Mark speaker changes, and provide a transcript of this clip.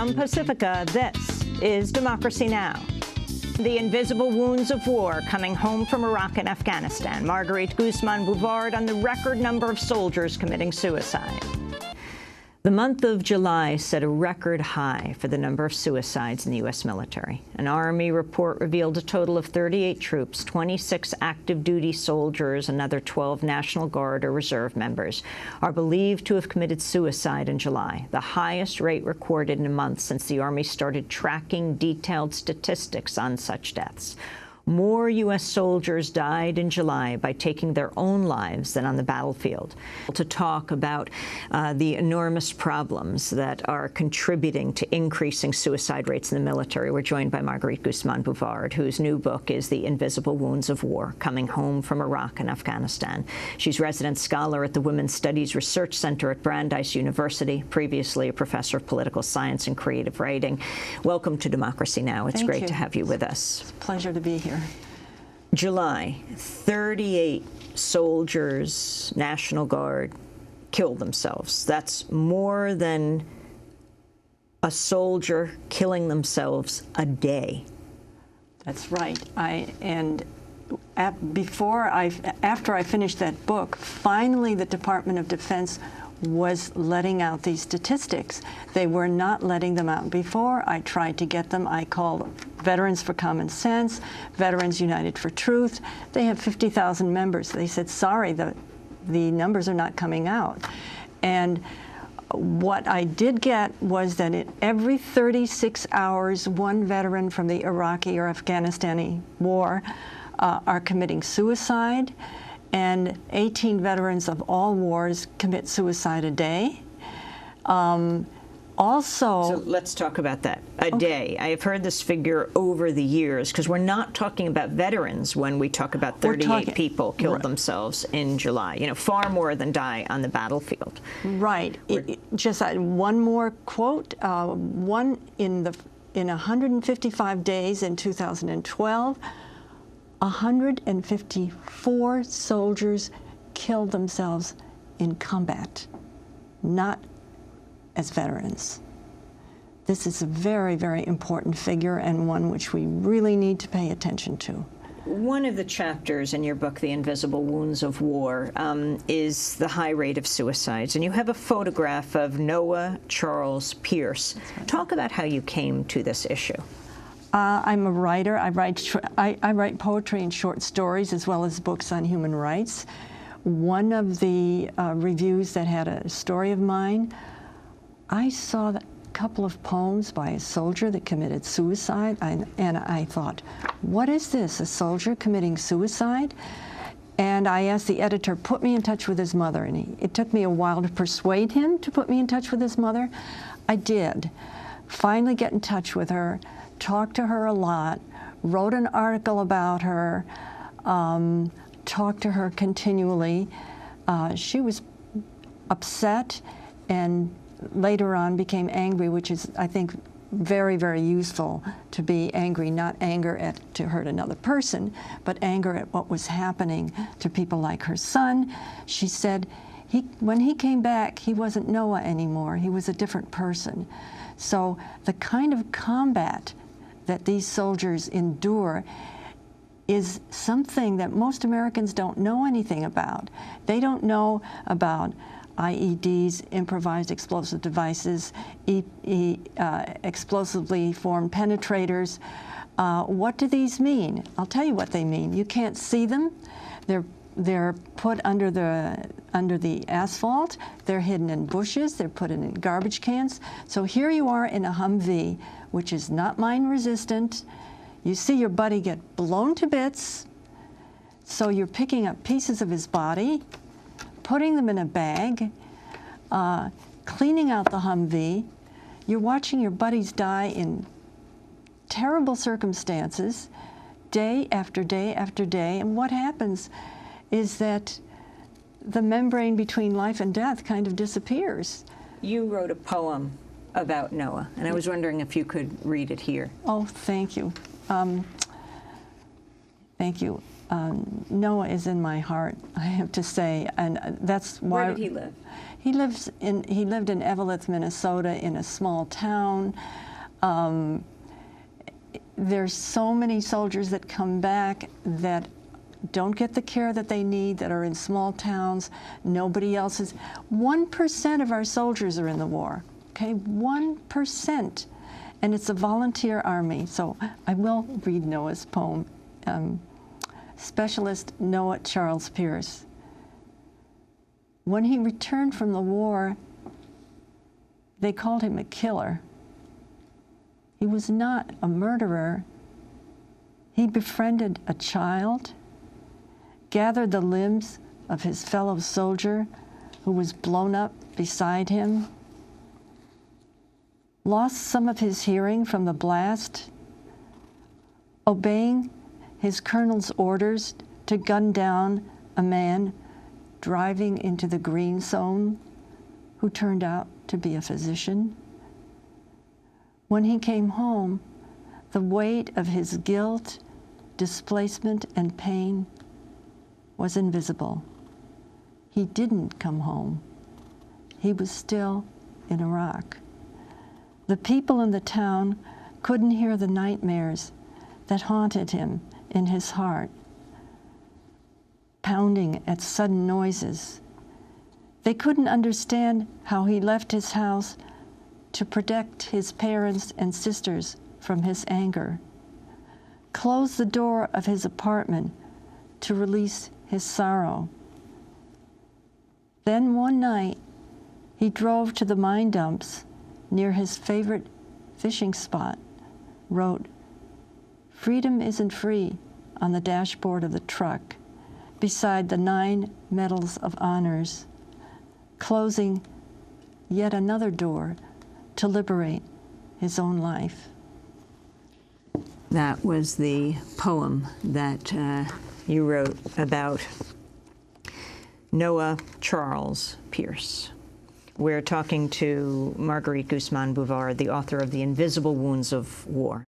Speaker 1: From Pacifica, this is Democracy Now! The invisible wounds of war coming home from Iraq and Afghanistan. Marguerite Guzman Bouvard on the record number of soldiers committing suicide. The month of July set a record high for the number of suicides in the U.S. military. An Army report revealed a total of 38 troops, 26 active duty soldiers, another 12 National Guard or Reserve members are believed to have committed suicide in July, the highest rate recorded in a month since the Army started tracking detailed statistics on such deaths. More U.S. soldiers died in July by taking their own lives than on the battlefield. To talk about the enormous problems that are contributing to increasing suicide rates in the military, we're joined by Marguerite Guzman Bouvard, whose new book is The Invisible Wounds of War, Coming Home from Iraq and Afghanistan. She's resident scholar at the Women's Studies Research Center at Brandeis University, previously a professor of political science and creative writing. Welcome to Democracy Now! It's great to have you with us.
Speaker 2: It's a pleasure to be here.
Speaker 1: July, 38 soldiers, National Guard, killed themselves. That's more than a soldier killing themselves a day.
Speaker 2: That's right. After I finished that book, finally the Department of Defense was letting out these statistics. They were not letting them out before. I tried to get them. I called Veterans for Common Sense, Veterans United for Truth. They have 50,000 members. They said, sorry, the numbers are not coming out. And what I did get was that every 36 hours, one veteran from the Iraqi or Afghanistani war are committing suicide. And 18 veterans of all wars commit suicide a day. So
Speaker 1: let's talk about that. A day. I have heard this figure over the years, because we're not talking about veterans when we talk about 38 people killed themselves in July. You know, far more than die on the battlefield.
Speaker 2: Right. Just one more quote. One in 155 days in 2012. 154 soldiers killed themselves in combat, not as veterans. This is a very, very important figure and one which we really need to pay attention to.
Speaker 1: One of the chapters in your book, The Invisible Wounds of War, is the high rate of suicides. And you have a photograph of Noah Charles Pierce. Right. Talk about how you came to this issue.
Speaker 2: I'm a writer. I write poetry and short stories as well as books on human rights. One of the reviews that had a story of mine, I saw a couple of poems by a soldier that committed suicide, and I thought, what is this, a soldier committing suicide? And I asked the editor, put me in touch with his mother, and it took me a while to persuade him to put me in touch with his mother. I did finally get in touch with her, talked to her a lot, wrote an article about her, talked to her continually. She was upset and later on became angry, which is, I think, very, very useful to be angry, not anger to hurt another person, but anger at what was happening to people like her son. She said when he came back, he wasn't Noah anymore. He was a different person. So the kind of combat that these soldiers endure is something that most Americans don't know anything about. They don't know about IEDs, improvised explosive devices, explosively formed penetrators. What do these mean? I'll tell you what they mean. You can't see them. They're put under the asphalt. They're hidden in bushes. They're put in garbage cans. So here you are in a Humvee, which is not mine resistant. You see your buddy get blown to bits. So you're picking up pieces of his body, putting them in a bag, cleaning out the Humvee. You're watching your buddies die in terrible circumstances, day after day after day. And what happens is that the membrane between life and death kind of disappears.
Speaker 1: You wrote a poem about Noah, and I was wondering if you could read it here.
Speaker 2: Oh, thank you. Thank you. Noah is in my heart, I have to say, and that's why.
Speaker 1: Where did he live?
Speaker 2: He lived in Eveleth, Minnesota, in a small town. There's so many soldiers that come back that don't get the care that they need, that are in small towns. Nobody else is. 1% of our soldiers are in the war, okay? 1%. And it's a volunteer army. So I will read Noah's poem. Specialist Noah Charles Pierce. When he returned from the war, they called him a killer. He was not a murderer. He befriended a child, gathered the limbs of his fellow soldier who was blown up beside him, lost some of his hearing from the blast, obeying his colonel's orders to gun down a man driving into the green zone who turned out to be a physician. When he came home, the weight of his guilt, displacement, and pain was invisible. He didn't come home. He was still in Iraq. The people in the town couldn't hear the nightmares that haunted him in his heart, pounding at sudden noises. They couldn't understand how he left his house to protect his parents and sisters from his anger, closed the door of his apartment to release his sorrow. Then one night, he drove to the mine dumps near his favorite fishing spot, wrote, "Freedom isn't free," on the dashboard of the truck, beside the 9 medals of honors, closing yet another door to liberate his own life.
Speaker 1: That was the poem that you wrote about Noah Charles Pierce. We're talking to Marguerite Guzman Bouvard, the author of The Invisible Wounds of War.